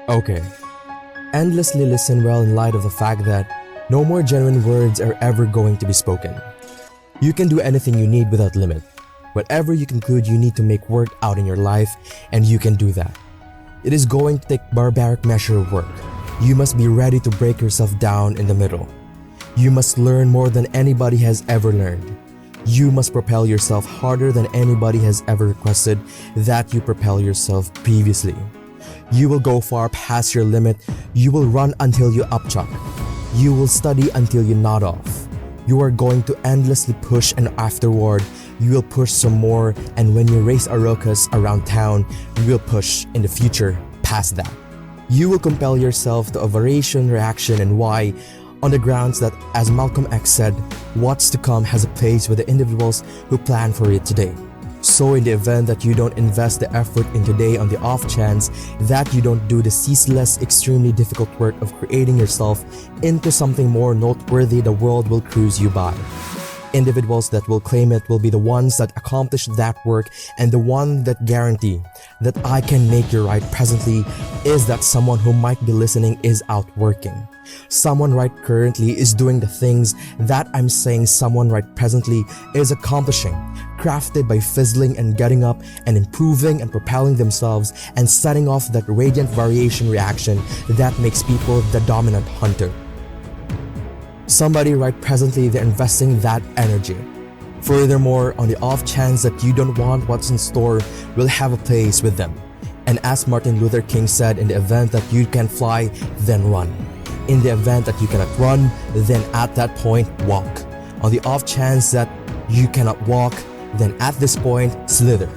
Okay. Endlessly listen well in light of the fact that no more genuine words are ever going to be spoken. You can do anything you need without limit. Whatever you conclude you need to make work out in your life, and you can do that. It is going to take barbaric measure of work. You must be ready to break yourself down in the middle. You must learn more than anybody has ever learned. You must propel yourself harder than anybody has ever requested that you propel yourself previously. You will go far past your limit. You will run until you upchuck. You will study until you nod off. You are going to endlessly push, and afterward, you will push some more, and when you raise a ruckus around town, you will push in the future past that. You will compel yourself to a variation, reaction, and why on the grounds that, as Malcolm X said, what's to come has a place with the individuals who plan for it today. So in the event that you don't invest the effort in today, on the off chance that you don't do the ceaseless, extremely difficult work of creating yourself into something more noteworthy, the world will cruise you by. Individuals that will claim it will be the ones that accomplish that work, and the one that guarantee that I can make you right presently is that someone who might be listening is out working. Someone right currently is doing the things that I'm saying someone right presently is accomplishing, crafted by fizzling and getting up and improving and propelling themselves and setting off that radiant variation reaction that makes people the dominant hunter. Somebody right presently, they're investing that energy. Furthermore, on the off chance that you don't want what's in store, will have a place with them. And as Martin Luther King said, in the event that you can fly, then run. In the event that you cannot run, then at that point, walk. On the off chance that you cannot walk, then at this point, slither.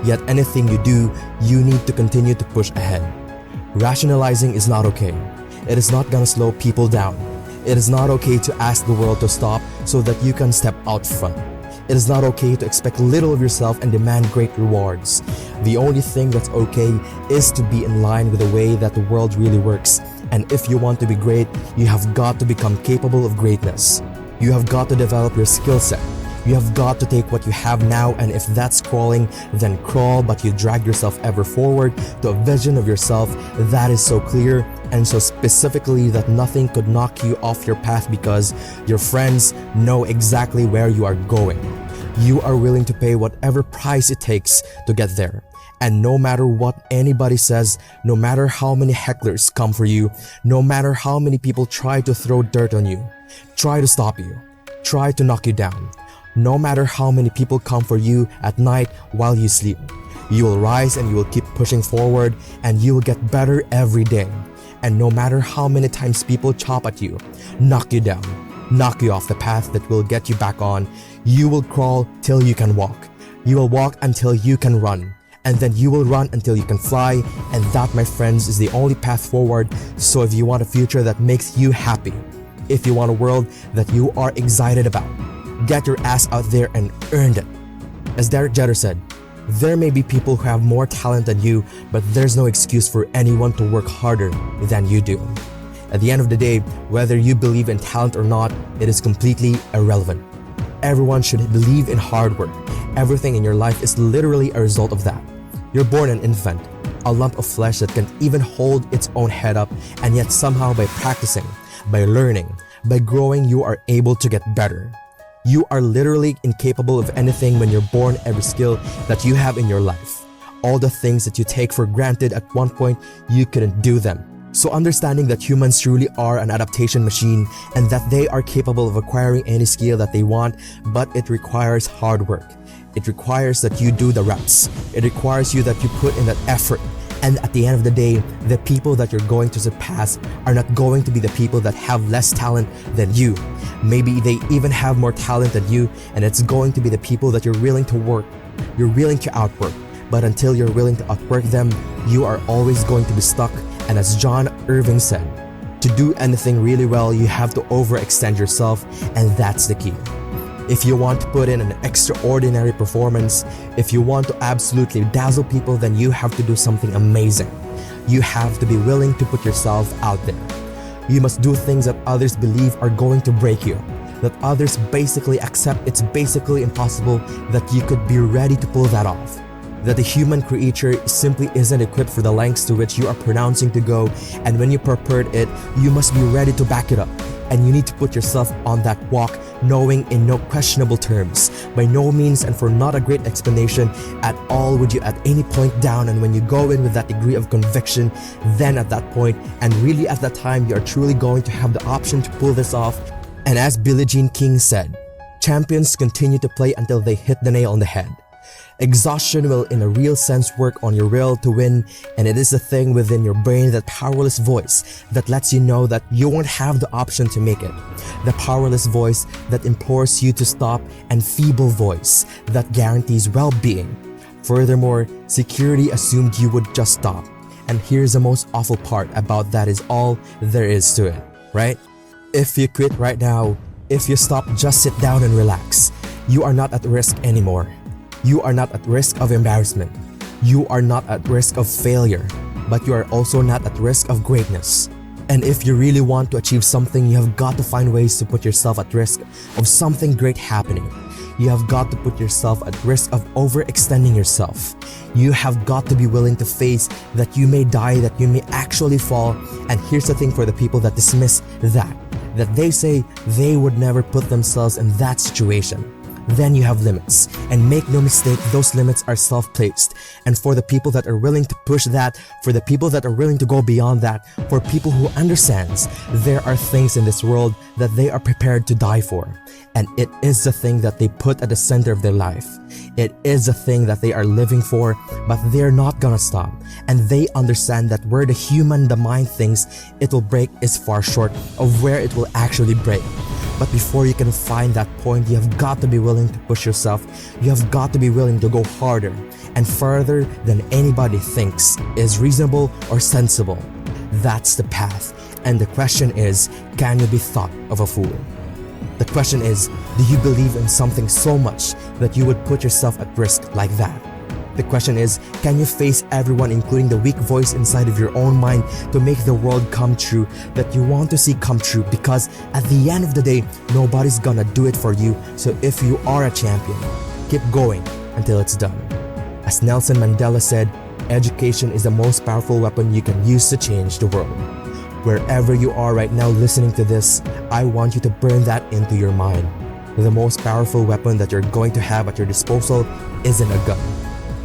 Yet anything you do, you need to continue to push ahead. Rationalizing is not okay. It is not gonna slow people down. It is not okay to ask the world to stop so that you can step out front. It is not okay to expect little of yourself and demand great rewards. The only thing that's okay is to be in line with the way that the world really works. And if you want to be great, you have got to become capable of greatness. You have got to develop your skill set. You have got to take what you have now, and if that's crawling, then crawl, but you drag yourself ever forward to a vision of yourself that is so clear and so specifically that nothing could knock you off your path because your friends know exactly where you are going. You are willing to pay whatever price it takes to get there. And no matter what anybody says, no matter how many hecklers come for you, no matter how many people try to throw dirt on you, try to stop you, try to knock you down, no matter how many people come for you at night while you sleep, you will rise and you will keep pushing forward, and you will get better every day. And no matter how many times people chop at you, knock you down, knock you off the path that will get you back on, you will crawl till you can walk. You will walk until you can run. And then you will run until you can fly, and that, my friends, is the only path forward. So if you want a future that makes you happy, if you want a world that you are excited about, get your ass out there and earn it. As Derek Jeter said, there may be people who have more talent than you, but there's no excuse for anyone to work harder than you do. At the end of the day, whether you believe in talent or not, it is completely irrelevant. Everyone should believe in hard work. Everything in your life is literally a result of that. You're born an infant, a lump of flesh that can't even hold its own head up, and yet somehow by practicing, by learning, by growing, you are able to get better. You are literally incapable of anything when you're born. Every skill that you have in your life, all the things that you take for granted at one point, you couldn't do them. So understanding that humans truly are an adaptation machine and that they are capable of acquiring any skill that they want, but it requires hard work. It requires that you do the reps. It requires you that you put in that effort. And at the end of the day, the people that you're going to surpass are not going to be the people that have less talent than you. Maybe they even have more talent than you, and it's going to be the people that you're willing to work. You're willing to outwork. But until you're willing to outwork them, you are always going to be stuck. And as John Irving said, to do anything really well, you have to overextend yourself, and that's the key. If you want to put in an extraordinary performance, if you want to absolutely dazzle people, then you have to do something amazing. You have to be willing to put yourself out there. You must do things that others believe are going to break you, that others basically accept it's basically impossible, that you could be ready to pull that off. that the human creature simply isn't equipped for the lengths to which you are pronouncing to go, and when you purport it, you must be ready to back it up. And you need to put yourself on that walk, knowing in no questionable terms, by no means and for not a great explanation at all would you at any point down. And when you go in with that degree of conviction, then at that point, and really at that time, you are truly going to have the option to pull this off. And as Billie Jean King said, champions continue to play until they hit the nail on the head. Exhaustion will in a real sense work on your will to win, and it is the thing within your brain, that powerless voice that lets you know that you won't have the option to make it. The powerless voice that implores you to stop, and feeble voice that guarantees well-being. Furthermore, security assumed you would just stop. And here's the most awful part about that is all there is to it, right? If you quit right now, if you stop, just sit down and relax, you are not at risk anymore. You are not at risk of embarrassment. You are not at risk of failure, but you are also not at risk of greatness. And if you really want to achieve something, you have got to find ways to put yourself at risk of something great happening. You have got to put yourself at risk of overextending yourself. You have got to be willing to face that you may die, that you may actually fall. And here's the thing for the people that dismiss that they say they would never put themselves in that situation. Then you have limits, and make no mistake, those limits are self-placed. And for the people that are willing to push that, for the people that are willing to go beyond that, for people who understands there are things in this world that they are prepared to die for, and it is the thing that they put at the center of their life. It is the thing that they are living for, but they're not gonna stop. And they understand that where the mind thinks it will break is far short of where it will actually break. But before you can find that point, you have got to be willing to push yourself. You have got to be willing to go harder and further than anybody thinks is reasonable or sensible. That's the path. And the question is, can you be thought of a fool? The question is, do you believe in something so much that you would put yourself at risk like that? The question is, can you face everyone, including the weak voice inside of your own mind, to make the world come true that you want to see come true? Because at the end of the day, nobody's gonna do it for you. So if you are a champion, keep going until it's done. As Nelson Mandela said, education is the most powerful weapon you can use to change the world. Wherever you are right now listening to this, I want you to burn that into your mind. The most powerful weapon that you're going to have at your disposal isn't a gun,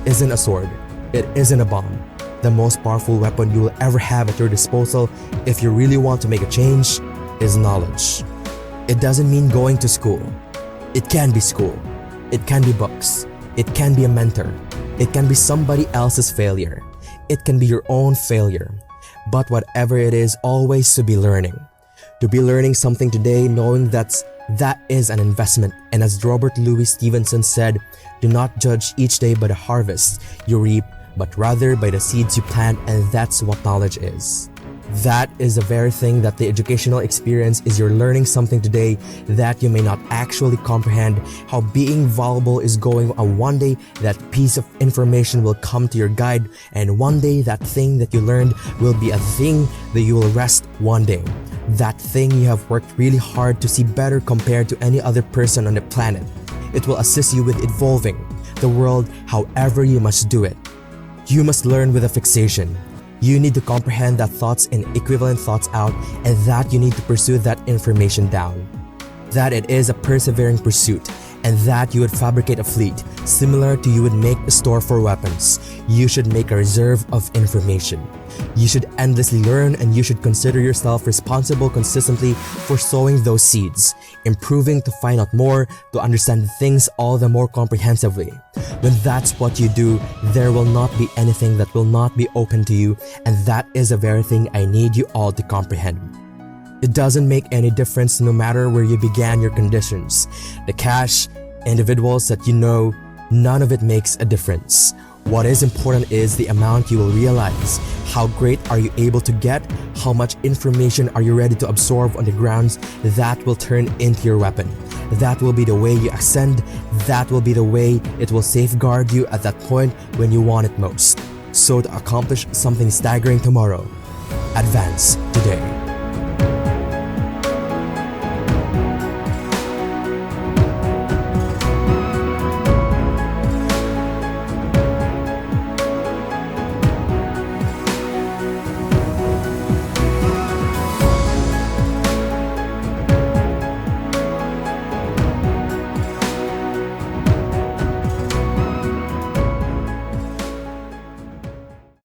isn't a sword, it isn't a bomb. The most powerful weapon you will ever have at your disposal, if you really want to make a change, is knowledge. It doesn't mean going to school. It can be school. It can be books. It can be a mentor. It can be somebody else's failure. It can be your own failure. But whatever it is, always to be learning. To be learning something today, knowing that is an investment. And as Robert Louis Stevenson said, do not judge each day by the harvest you reap, but rather by the seeds you plant, and that's what knowledge is. That is the very thing that the educational experience is. You're learning something today that you may not actually comprehend. How being valuable is going on. One day that piece of information will come to your guide, and one day that thing that you learned will be a thing that you will rest one day. That thing you have worked really hard to see better compared to any other person on the planet. It will assist you with evolving the world however you must do it. You must learn with a fixation. You need to comprehend that thoughts and equivalent thoughts out, and that you need to pursue that information down. That it is a persevering pursuit, and that you would fabricate a fleet, similar to you would make a store for weapons. You should make a reserve of information. You should endlessly learn, and you should consider yourself responsible consistently for sowing those seeds, improving to find out more, to understand things all the more comprehensively. When that's what you do, there will not be anything that will not be open to you, and that is the very thing I need you all to comprehend. It doesn't make any difference no matter where you began your conditions. The cash, individuals that you know, none of it makes a difference. What is important is the amount you will realize. How great are you able to get? How much information are you ready to absorb on the grounds that will turn into your weapon? That will be the way you ascend. That will be the way it will safeguard you at that point when you want it most. So to accomplish something staggering tomorrow, advance today.